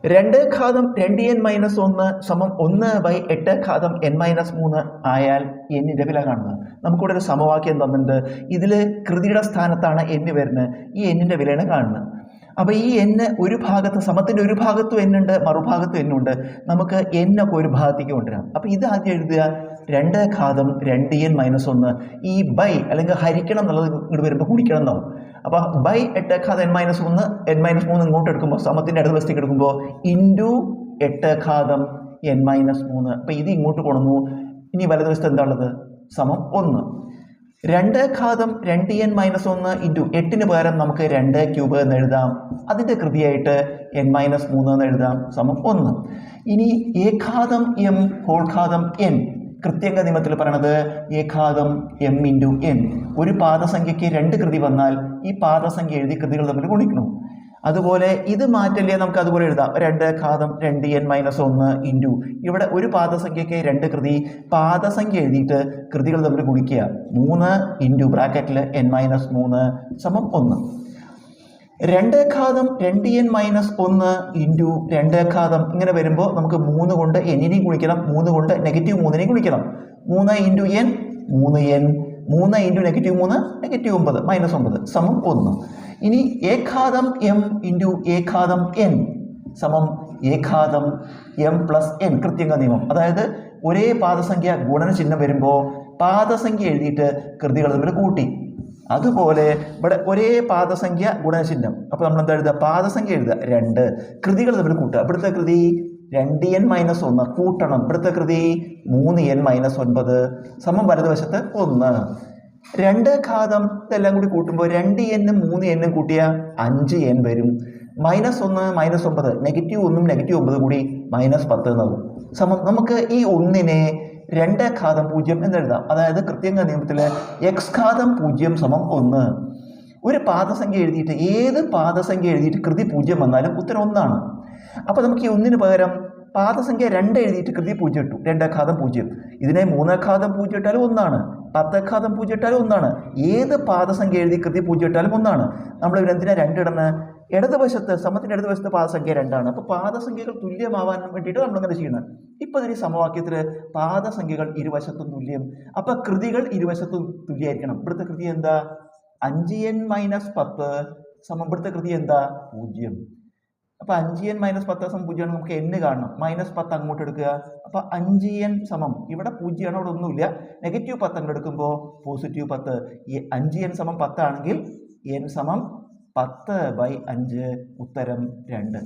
2 ഘാതം 2n-1 സമം 1/8 ഘാതം n-3 ആയാൽ എന്നിന്റെ വില കാണുക. നമുക്കിവിടെ ഒരു സമവാക്യം തന്നിട്ടുണ്ട്. ഇതിൽ കൃതിയുടെ സ്ഥാനത്താണ് n വരുന്നത്. ഈ എന്നിന്റെ വിലയാണ് കാണുന്നത്. അപ്പോൾ ഈ n ഒരു ഭാഗത്ത് സമത്തിന്റെ ഒരു ഭാഗത്തും n ഉണ്ട്, മറുഭാഗത്തും n ഉണ്ട്. നമുക്ക് n ഒക്കെ ഒരു ഭാഗത്തേക്ക് കൊണ്ടുവരാം. അപ്പോൾ ഇത് ആദ്യം എഴുതുക. 2 ഘാതം 2n-1 ഈ ബൈ അല്ലെങ്കിൽ ഹരിക്കണം എന്നുള്ളത് ഇങ്ങോട്ട് വരുമ്പോൾ കുടിക്കണം എന്നാവും. അപ്പോൾ ബൈ 8 ഘാതം n-1 n-3 ഇങ്ങോട്ട് എടുക്കുമ്പോൾ സമത്തിന്റെ അടുത്ത വശത്തേക്ക് എടുക്കുമ്പോൾ ഇൻറ്റു 8 ഘാതം n-3. അപ്പോൾ ഇത് ഇങ്ങോട്ട് കൊണ്ടുവന്നു. ഇനി വലതുവശത്ത് എന്താ ഉള്ളത്? സമം 1. 2 ഘാതം 2n-1 ഇൻറ്റു 8 പകരം നമുക്ക് 2 ക്യൂബ് എന്ന് എഴുതാം. അതിൻ്റെ കൃതിയായിട്ട് n-3 എന്ന് എഴുതാം. സമം 1. ഇനി a ഘാതം m ഹോൾ ഘാതം n കൃത്യംഗ നിയമത്തിൽ പറയണത് a ഘാതം m ഇൻറ്റു n. ഒരു പാദസംഖ്യയ്ക്ക് 2 കൃതി വന്നാൽ ഈ പാദസംഖ്യ എഴുതി കൃതികൾ തമ്മിൽ ഗുണിക്കണം. അതുപോലെ ഇത് മാറ്റല്ലേ, നമുക്ക് അതുപോലെ എഴുതാം. 2 ഘാതം 2n-1 ഇൻറ്റു ഇവിടെ ഒരു പാദസംഖ്യയ്ക്ക് 2 കൃതി, പാദസംഖ്യ എഴുതിയിട്ട് കൃതികൾ തമ്മിൽ ഗുണിക്കുക. 3 ഇൻറ്റു ബ്രാക്കറ്റിൽ n-3 സമം 1. 2 ഘാതം 2n-1 ഇൻറ്റു 2 ഘാതം ഇങ്ങനെ വരുമ്പോൾ നമുക്ക് 3 കൊണ്ട് എന്നിനെയും ഗുണിക്കണം, 3 കൊണ്ട് -3നെയും ഗുണിക്കണം. 3 ഇൻറ്റു n 3n, 3 ഇൻറ്റു -3 -9 -9 സമം 1. ഇനി a ഘാതം m into a ഘാതം n സമം a ഘാതം m പ്ലസ് n കൃത്യംഗ നിയമം. അതായത് ഒരേ പാദസംഖ്യ ഗുണനചിഹ്നം വരുമ്പോൾ പാദസംഖ്യ എഴുതിയിട്ട് കൃതികൾ തമ്മിൽ കൂട്ടി. അതുപോലെ ഇവിടെ ഒരേ പാദസംഖ്യ ഗുണനചിഹ്നം, അപ്പോൾ നമ്മൾ എന്താ എഴുതുക? പാദസംഖ്യ എഴുതുക 2, കൃതികൾ തമ്മിൽ കൂട്ടുക. ഇവിടുത്തെ കൃതി 2n-1 കൂട്ടണം, ഇവിടുത്തെ കൃതി 3n-9 സമം വലതുവശത്ത് 1. 2 ഘാതം ഇതെല്ലാം കൂടി കൂട്ടുമ്പോൾ 2n-ഉം 3n-ഉം കൂട്ടിയ 5n വരും. -1 -9 -1ഉം -9 കൂടി -10 എന്നാകും. സമം നമുക്ക് ഈ 1നെ 2 ഘാതം 0 എന്നെഴുതാം. അതായത് കൃത്യംഗ നിയമത്തിൽ x ഘാതം 0 സമം 1. ഒരു പാദസംഖ്യ എഴുതിയിട്ട് ഏത് പാദസംഖ്യ എഴുതിയിട്ട് കൃതി 0 വന്നാലും ഉത്തരം 1 അപ്പോൾ നമുക്ക് ഈ 1 പകരം പാദസംഖ്യ 2 എഴുതിയിട്ട് കൃതി 0 ഇട്ടു. 2 ഘാതം 0. ഇതിനെ 3 ഘാതം 0 ഇട്ടാലും 1, 10 ഘാതം 0 ഇട്ടാലും 1. ഏത് പാദസംഖ്യ എഴുതി കൃതി 0 ഇട്ടാലും 1. നമ്മൾ ഇവരെന്തിനാ 2 ഇടുന്നത്? ഇടതുവശത്ത് സമത്തിന്റെ ഇടതുവശത്ത് പാദസംഖ്യ 2. അപ്പോൾ പാദസംഖ്യകൾ തുല്യമാവാൻ വേണ്ടിയിട്ട് നമ്മളിങ്ങനെ ചെയ്യണം. ഇപ്പോൾ ഇതിന് സമവാക്യത്തിൽ പാദസംഖ്യകൾ ഇരുവശത്തും തുല്യം, അപ്പോൾ കൃതികൾ ഇരുവശത്തും തുല്യമായിരിക്കണം. ഇവിടുത്തെ കൃതി എന്താ? 5n-10 സമം ഇവിടുത്തെ കൃതി എന്താ? 0. അപ്പോൾ 5n-10 സമം 0 ആണ്. നമുക്ക് n കാണണം. -10 അങ്ങോട്ട് എടുക്കുക. അപ്പോൾ 5n സമം ഇവിടെ 0 ആണ്, അവിടെ ഒന്നുമില്ല. -10 അങ്ങോട്ട് എടുക്കുമ്പോൾ +10. ഈ 5n സമം 10 ആണെങ്കിൽ n സമം 10/5 ഉത്തരം 2.